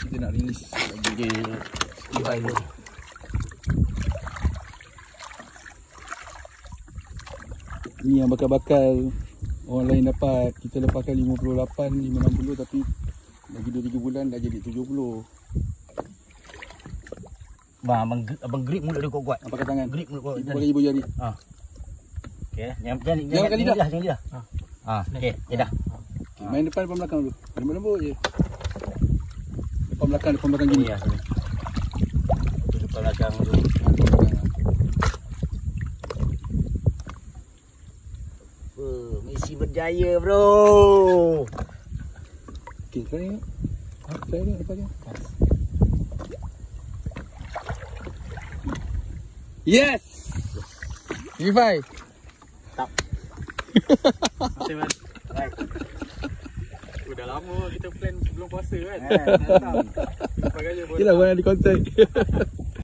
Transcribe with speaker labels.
Speaker 1: kita nak release bagi dia Ibai dia. Ni yang bakal-bakal orang lain dapat. Kita lepaskan 58, 560 tapi lagi 2-3 bulan dah jadi 70.
Speaker 2: Bang, abang grip mulut dia kuat-kuat.
Speaker 1: Pakai tangan.
Speaker 2: Grip mulut kuat.
Speaker 1: Cuba lagi ibu jari.
Speaker 2: Ha. Okey, jangan
Speaker 1: makan lidah.
Speaker 2: Jangan lidah. Ha, okey, dah.
Speaker 1: Okay, main depan belakang dulu. Lembut-lembut je. Depan belakang gini.
Speaker 2: Ya, sini. Depan belakang dulu. Misi berjaya, bro.
Speaker 1: Okey, try ni. Try ni depan ni. Yes. Ibai.
Speaker 2: Tak.
Speaker 3: Masih man.
Speaker 2: Right.
Speaker 3: Udah lama kita plan sebelum puasa kan.
Speaker 2: Ha.
Speaker 3: Lupa gaya pun.
Speaker 1: Yelah, orang ada konten.